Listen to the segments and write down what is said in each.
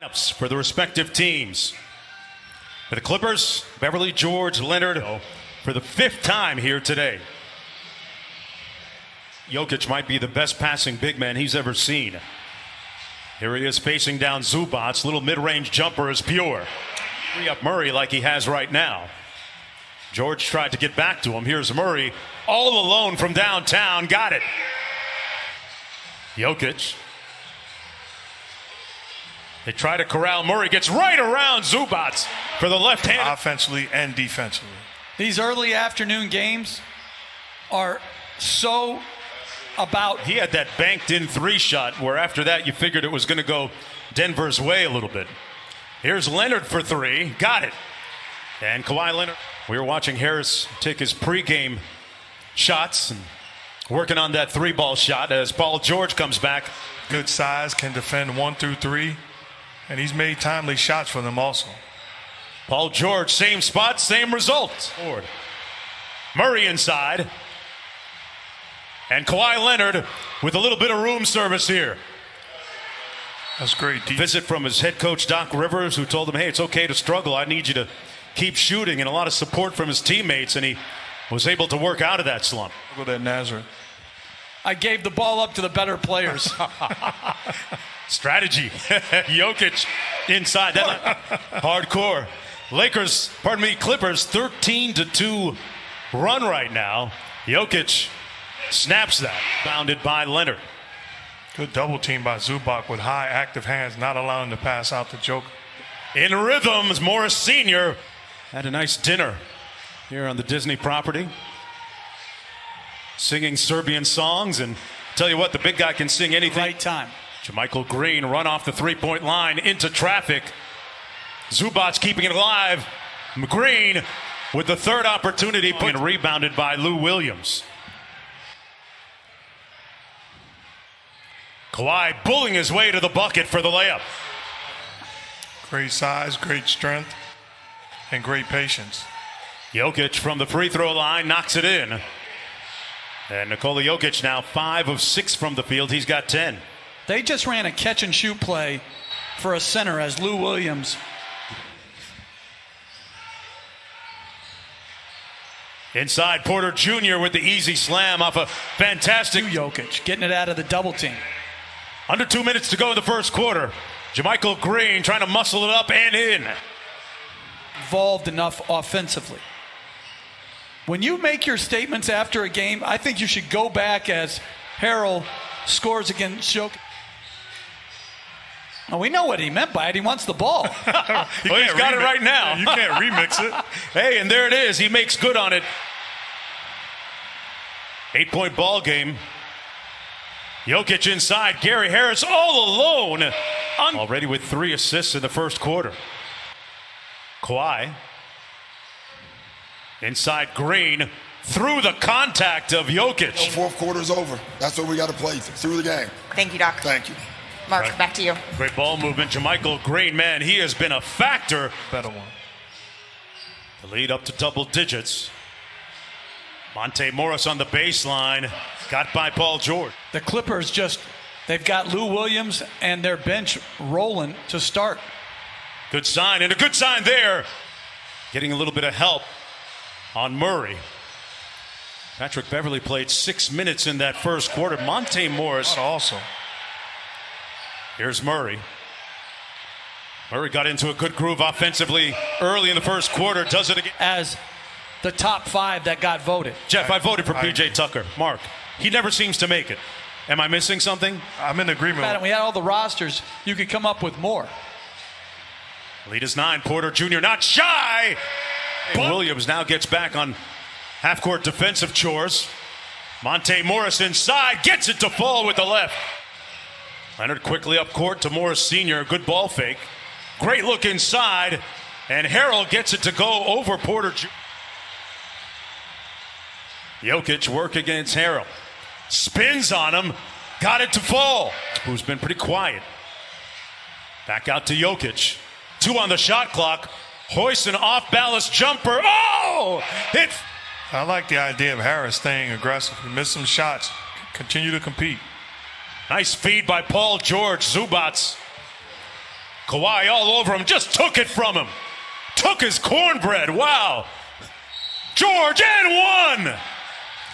Lineups for the respective teams. For the Clippers, Beverly, George, Leonard for the fifth time here today. Jokic might be the best passing big man he's ever seen. Here he is facing down Zubac. Little mid-range jumper is pure. Free up Murray like he has right now. George tried to get back to him. Here's Murray all alone from downtown. Got it. Jokic. They try to corral Murray. Gets right around Zubac for the left hand. Offensively and defensively. These early afternoon games are so about. He had that banked in three shot where after that you figured it was going to go Denver's way a little bit. Here's Leonard for three. Got it. And Kawhi Leonard. We were watching Harris take his pregame shots and working on that three-ball shot as Paul George comes back. Good size, can defend 1 through 3, and he's made timely shots for them also. Paul George, same spot, same result. Murray inside. And Kawhi Leonard with a little bit of room service here. That's great. Visit from his head coach, Doc Rivers, who told him, hey, it's okay to struggle. I need you to keep shooting, and a lot of support from his teammates, and he was able to work out of that slump. Look at that Nazareth. I gave the ball up to the better players. Strategy. Jokic inside. That hardcore. Clippers 13-2 run right now. Jokic snaps that. Bounded by Leonard. Good double team by Zubac with high active hands, not allowing to pass out the Joker. In rhythms, Morris Sr. had a nice dinner here on the Disney property. Singing Serbian songs, and tell you what, the big guy can sing anything. Right time. JaMychal Green run off the three-point line into traffic. Zubac keeping it alive. Green with the third opportunity, and rebounded by Lou Williams. Kawhi bullying his way to the bucket for the layup. Great size, great strength, and great patience. Jokic from the free throw line knocks it in. And Nikola Jokic now 5 of 6 from the field. He's got 10. They just ran a catch and shoot play for a center as Lou Williams. Inside, Porter Jr. with the easy slam off a fantastic Jokic getting it out of the double team. Under 2 minutes to go in the first quarter. JaMychal Green trying to muscle it up and in. Involved enough offensively. When you make your statements after a game, I think you should go back as Harrell scores against Jokic. Well, we know what he meant by it. He wants the ball. Well, he's got it right now. You can't remix it. Hey, and there it is. He makes good on it. 8-point ball game. Jokic inside. Gary Harris all alone. Already with 3 assists in the first quarter. Kawhi. Inside Green. Through the contact of Jokic. Fourth quarter's over. That's what we got to play through the game. Thank you, Doc. Thank you. Mark, back to you. Great ball movement. JaMychal Green, man, he has been a factor. Better one. The lead up to double digits. Monte Morris on the baseline. Got by Paul George. The Clippers they've got Lou Williams and their bench rolling to start. Good sign, and a good sign there. Getting a little bit of help on Murray. Patrick Beverly played 6 minutes in that first quarter. Monte Morris also. Here's Murray. Murray got into a good groove offensively early in the first quarter. Does it again. As the top 5 that got voted. Jeff, I voted for P.J. Tucker. Mark, he never seems to make it. Am I missing something? I'm in agreement. We had all the rosters. You could come up with more. Lead is 9. Porter Jr. not shy. Williams now gets back on half-court defensive chores. Monte Morris inside. Gets it to fall with the left. Leonard quickly up court to Morris Sr. Good ball fake. Great look inside. And Harrell gets it to go over Porter Jr. Jokic work against Harrell. Spins on him. Got it to fall. Who's been pretty quiet. Back out to Jokic. 2 on the shot clock. Hoists an off-balance jumper. Oh! I like the idea of Harris staying aggressive. He missed some shots. Continue to compete. Nice feed by Paul George. Zubac Kawhi all over him, just took it from him. Took his cornbread, wow. George and one!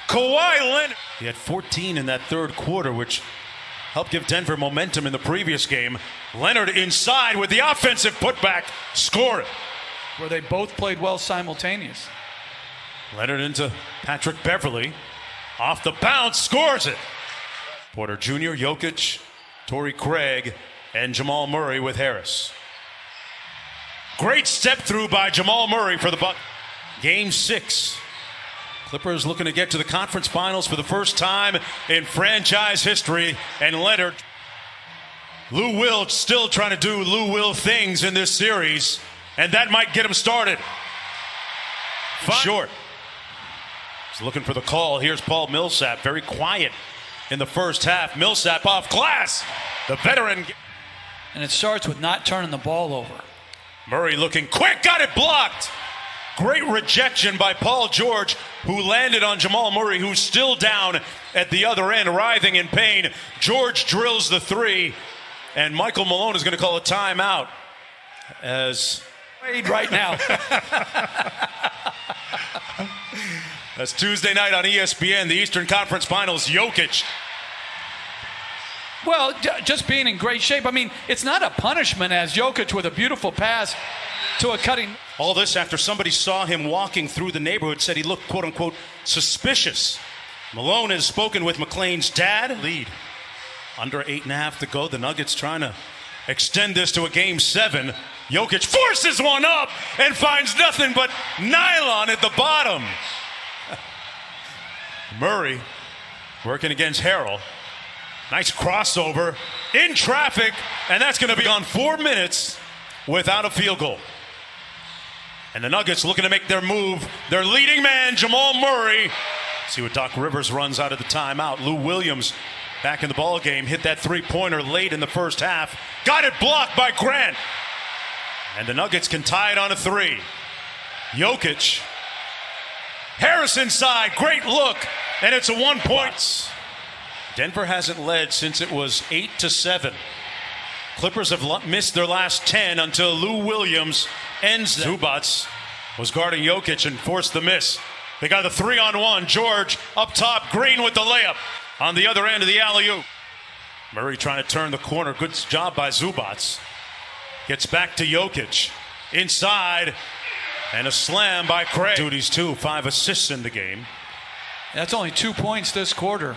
Kawhi Leonard. He had 14 in that third quarter, which helped give Denver momentum in the previous game. Leonard inside with the offensive putback, score it. Where they both played well simultaneous. Leonard into Patrick Beverly. Off the bounce, scores it. Porter Jr., Jokic, Torrey Craig, and Jamal Murray with Harris. Great step through by Jamal Murray for the Bucks. Game 6. Clippers looking to get to the conference finals for the first time in franchise history. And Leonard. Lou Will still trying to do Lou Will things in this series. And that might get him started. Short. He's looking for the call. Here's Paul Millsap. Very quiet in the first half. Millsap off glass. The veteran. And it starts with not turning the ball over. Murray looking quick. Got it blocked. Great rejection by Paul George, who landed on Jamal Murray, who's still down at the other end, writhing in pain. George drills the three, and Michael Malone is going to call a timeout as right now. That's Tuesday night on ESPN, the Eastern Conference Finals. Jokic. Well, just being in great shape. I mean, it's not a punishment, as Jokic with a beautiful pass to a cutting. All this after somebody saw him walking through the neighborhood, said he looked, quote unquote, suspicious. Malone has spoken with McClain's dad. Lead. Under 8.5 to go. The Nuggets trying to extend this to a game 7. Jokic forces one up and finds nothing but nylon at the bottom. Murray working against Harrell. Nice crossover in traffic, and that's going to be on 4 minutes without a field goal. And the Nuggets looking to make their move. Their leading man, Jamal Murray. See what Doc Rivers runs out of the timeout. Lou Williams back in the ball game. Hit that three-pointer late in the first half. Got it blocked by Grant. And the Nuggets can tie it on a 3. Jokic. Harris inside. Great look. And it's a 1 point. Denver hasn't led since it was 8-7. Clippers have missed their last 10 until Lou Williams ends them. Zubac was guarding Jokic and forced the miss. They got the 3-on-1. George up top. Green with the layup on the other end of the alley-oop. Murray trying to turn the corner. Good job by Zubac. Gets back to Jokic. Inside. And a slam by Craig. Duties too. 5 assists in the game. That's only 2 points this quarter.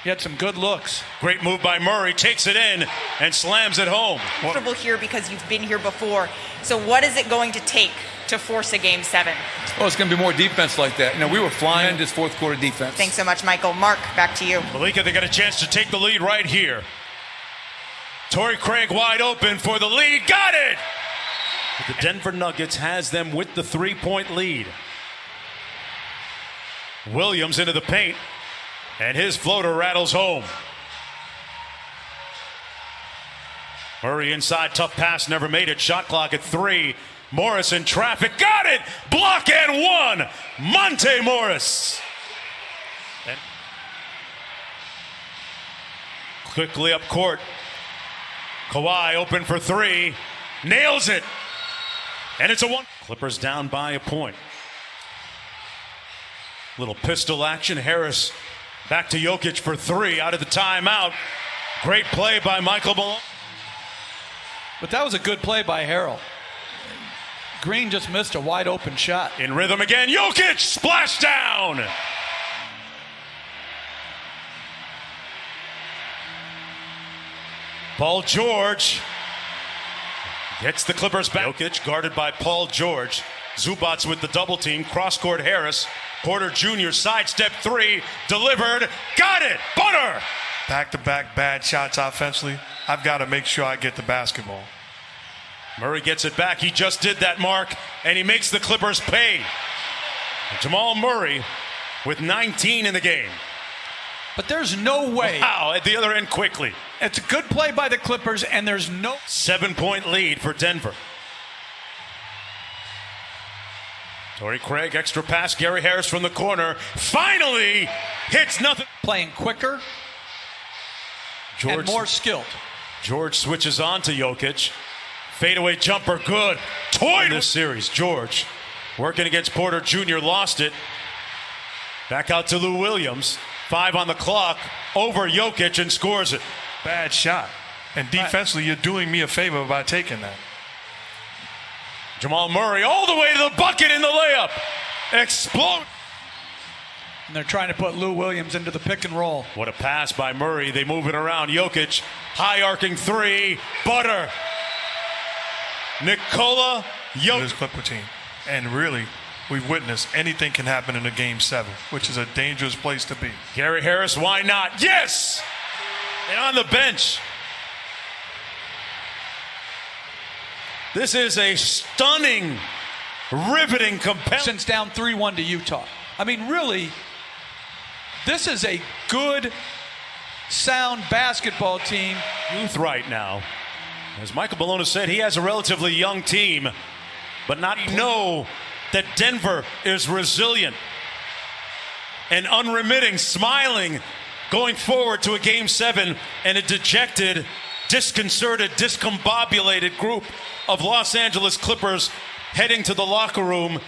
He had some good looks. Great move by Murray. Takes it in and slams it home. Comfortable here because you've been here before. So what is it going to take to force a game 7? Oh, it's going to be more defense like that. You know, we were flying this fourth quarter defense. Thanks so much, Michael. Mark, back to you. Malika, they got a chance to take the lead right here. Torrey Craig wide open for the lead. Got it! The Denver Nuggets has them with the 3-point lead. Williams into the paint. And his floater rattles home. Murray inside, tough pass, never made it. Shot clock at 3. Morris in traffic, got it! Block and 1! Monte Morris. And quickly up court. Kawhi open for 3. Nails it. And it's a 1. Clippers down by a point. Little pistol action. Harris back to Jokic for 3 out of the timeout. Great play by Michael Malone. But that was a good play by Harrell. Green just missed a wide open shot. In rhythm again. Jokic splashdown. Paul George gets the Clippers back. Jokic guarded by Paul George. Zubac with the double team. Cross-court Harris. Porter Jr. sidestep 3, delivered, got it, butter! Back-to-back bad shots offensively. I've got to make sure I get the basketball. Murray gets it back. He just did that, Mark, and he makes the Clippers pay. Jamal Murray with 19 in the game. But there's no way. Wow, at the other end quickly. It's a good play by the Clippers, and there's no... 7-point lead for Denver. Torrey Craig, extra pass. Gary Harris from the corner. Finally hits nothing. Playing quicker and more skilled. George switches on to Jokic. Fadeaway jumper, good. Toy in this series. George working against Porter Jr. lost it. Back out to Lou Williams. 5 on the clock. Over Jokic and scores it. Bad shot. And defensively, you're doing me a favor by taking that. Jamal Murray all the way to the bucket in the layup. Explode. And they're trying to put Lou Williams into the pick and roll. What a pass by Murray. They move it around. Jokic, high arcing 3. Butter. Nikola Jokic. This Clipper team. And really, we've witnessed anything can happen in a Game 7, which is a dangerous place to be. Gary Harris, why not? Yes! And on the bench. This is a stunning, riveting, compelling. Since down 3-1 to Utah. I mean, really, this is a good, sound basketball team. Youth right now. As Michael Bologna said, he has a relatively young team, but not know that Denver is resilient and unremitting, smiling, going forward to a Game 7 and a dejected, disconcerted, discombobulated group of Los Angeles Clippers heading to the locker room.